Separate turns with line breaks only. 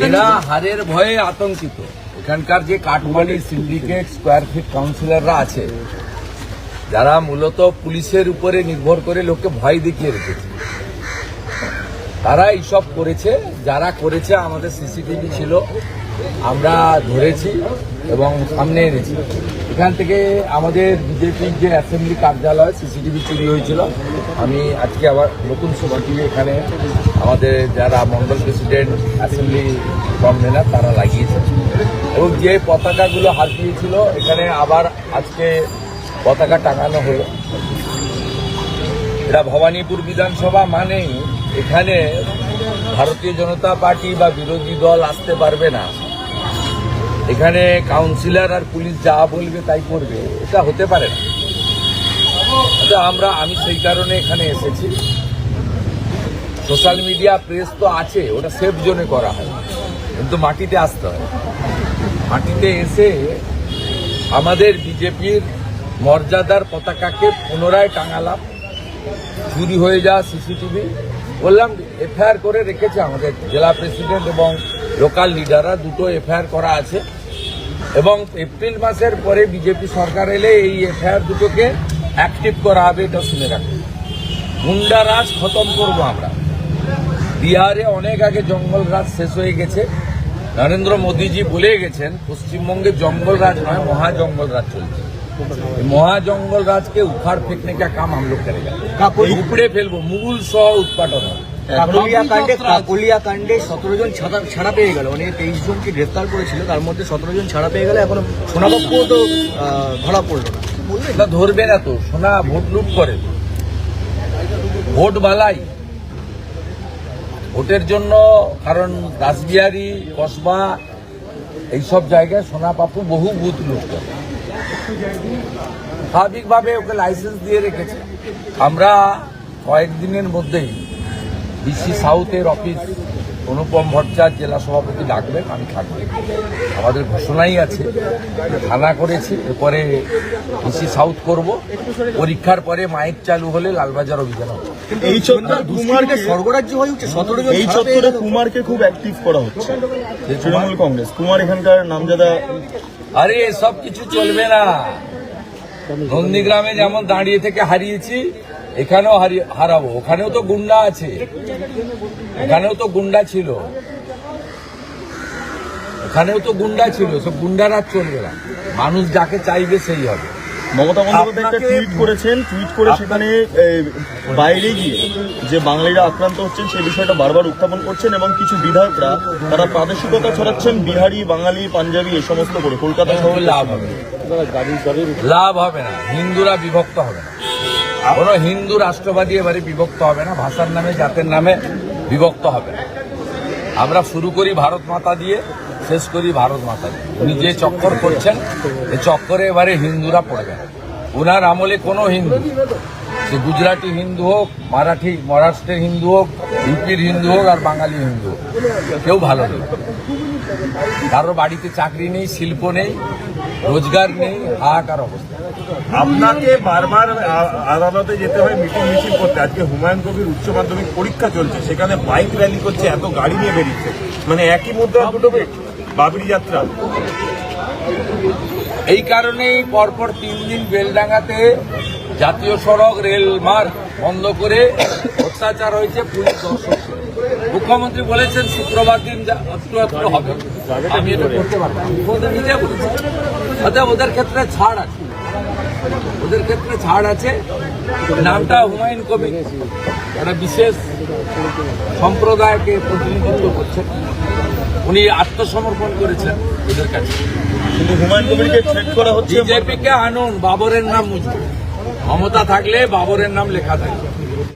এরা হারের ভয়ে আতঙ্কিত। এখানকার যে কাটমানি সিন্ডিকেট স্কোয়ার ফিট কাউন্সিলররা আছে, যারা মূলত পুলিশের উপরে নির্ভর করে লোককে ভয় দেখিয়ে রেখেছে, তারা এইসব করেছে। যারা করেছে আমাদের সিসিটিভি ছিল, আমরা ধরেছি এবং সামনে এনেছি। এখান থেকে আমাদের বিজেপির যে অ্যাসেম্বলি কার্যালয় সিসিটিভি চুরি হয়েছিল, আমি আজকে আবার নতুন সিসিটিভি এখানে আমাদের যারা মন্ডল প্রেসিডেন্ট অ্যাসেম্বলি কনভেনার তারা লাগিয়েছে এবং যে পতাকাগুলো হারিয়েছিল এখানে আবার আজকে পতাকা টাঙানো হলো। এটা ভবানীপুর বিধানসভা মানে এখানে ভারতীয় জনতা পার্টি বা বিরোধী দল আসতে পারবে না। এখানে কাউন্সিলর আর পুলিশ যা বলবে তাই করবে, এটা হতে পারে না। আমি সেই কারণে এখানে এসেছি। সোশ্যাল মিডিয়া প্রেস তো আছে, ওটা সেফ জোনে করা হয়, কিন্তু মাটিতে আসতে হয়। মাটিতে এসে আমাদের বিজেপির মর্যাদার পতাকাকে পুনরায় টাঙালাম। চুরি হয়ে যাওয়া সিসিটিভি বললাম এফআইআর করে রেখেছে আমাদের জেলা প্রেসিডেন্ট এবং লোকাল লিডাররা, দুটো এফআইআর করা আছে এবং এপ্রিল মাসের পরে বিজেপি সরকার এলে এই এফআইআর দুটোকে অ্যাক্টিভ করা হবে। এটা শুনে রাখুন, গুন্ডারাজ খতম করবো আমরা। বিহারে অনেক আগে জঙ্গল রাজ শেষ হয়ে গেছে। নরেন্দ্র মোদীজি বলে গেছেন পশ্চিমবঙ্গে জঙ্গল রাজ নয়, মহাজঙ্গল রাজ চলছে। মহাজঙ্গল রাজ के उखाड़ फेंकने का काम हम लोग करेगा। উপড়ে ফেলবো, মুগুল সহ উৎপাদন হবে।
কাকলিয়া কাণ্ডে 17 জন ছাড়া পেয়ে গেল, মানে 23 জনকে গ্রেফতার করেছিল, তার মধ্যে 17 জন ছাড়া পেয়ে গেল। এখনো সোনাবাবুও তো ধরা পড়লো না।
এটা ধরবে না তো, সোনা ভোট লুট করে, ভোট বালাই ভোটের জন্য। কারণ রাসবিহারী কসবা এইসব জায়গায় সোনা পাপু বহু বুথ লুট করে, স্বাভাবিকভাবে ওকে লাইসেন্স দিয়ে রেখেছে। আমরা কয়েকদিনের মধ্যেই ডিসি সাউথের অফিস অনুপম ভট্টাচার্য জেলা সভাপতি ডাকবেন, আমি থাকবো। আমাদের ঘোষণাই আছে, থানা করেছি, এরপরে ডিসি সাউথ করব। পরীক্ষার পরে মাইক চালু হলে লালবাজার অভিযান হবে।
এই কুমারকে স্বর্গরাজ্য হয়ে উঠছে, 17 জন
এই চত্বরে কুমারকে খুব অ্যাক্টিভ করা হচ্ছে তৃণমূল কংগ্রেস। কুমার এখানকার নামজাদা।
আরে এসব কিছু চলবে না। নন্দীগ্রামে যেমন দাঁড়িয়ে থেকে হারিয়েছি, এখানেও হারাবো। ওখানেও তো গুন্ডা আছে, এখানেও তো গুন্ডা ছিল, এখানেও তো গুন্ডা ছিল। সব গুন্ডারা চলবে না, মানুষ যাকে চাইবে সেই হবে।
মমতা বন্দ্যোপাধ্যায় একটা টুইট করেছেন, টুইট করে সেখানে বাইরে গিয়ে যে বাঙালিরা আক্রান্ত হচ্ছেন সেই বিষয়টা বারবার উত্থাপন করছেন এবং কিছু বিধায়করা তারা প্রাদেশিকতা ছড়াচ্ছেন, বিহারি, বাঙালি, পাঞ্জাবি এই সমস্ত করে। কলকাতা শহরে
লাভ হবে না, হিন্দুরা বিভক্ত হবে না। কোন হিন্দু রাষ্ট্রবাদী এবারে বিভক্ত হবে না, ভাষার নামে জাতের নামে বিভক্ত হবে না। আমরা শুরু করি ভারত মাতা দিয়ে, শেষ করি ভারত মাতা দিয়ে। উনি যে চক্কর করছেন, এই চক্করে এবারে হিন্দুরা পড়বে না। ওনার আমলে কোনো হিন্দু, সে গুজরাটি হিন্দু হোক, মারাঠি মহারাষ্ট্রের হিন্দু হোক, ইউপির হিন্দু হোক আর বাঙালি হিন্দু হোক, কেউ ভালো নেই। কারো বাড়িতে চাকরি নেই, শিল্প নেই, রোজগার নেই, হাহাকার অবস্থা।
আপনাকে বারবার আদালতে যেতে হয় মিটিং মিছিল করতে। আজকে হুমায়ুন কবির উচ্চ মাধ্যমিক পরীক্ষা চলছে, সেখানে বাইক র্যালি করছে, এত গাড়ি নিয়ে বেরিয়েছে, মানে একই মধ্যে দুটো বাবরি যাত্রা।
এই কারণেই পরপর 3 দিন বেলডাঙ্গাতে জাতীয় সড়ক রেল মার্গ বন্ধ করে অত্যাচার হয়েছে, পুলিশ দর্শক। মুখ্যমন্ত্রী বলেছেন শুক্রবার দিন অত্র হবে, আমি এটা করতে পারবো। মুখ্যমন্ত্রী নিজে বলেছেন, অর্থাৎ ওদের ক্ষেত্রে ছাড় আছে, ওদের ক্ষেত্রে ছাড় আছে। নামটা হুমায়ুন কবির, একটা বিশেষ সম্প্রদায়কে প্রতিনিধিত্ব করছেন। উনি আত্মসমর্পণ করেছেন ওদের কাছে।
কিন্তু হুমায়ুন কবিরকে থ্রেট করা হচ্ছে।
বিজেপিকে আনুন, বাবরের নাম মুছবে। মমতা থাকলে বাবরের নাম লেখা থাকবে।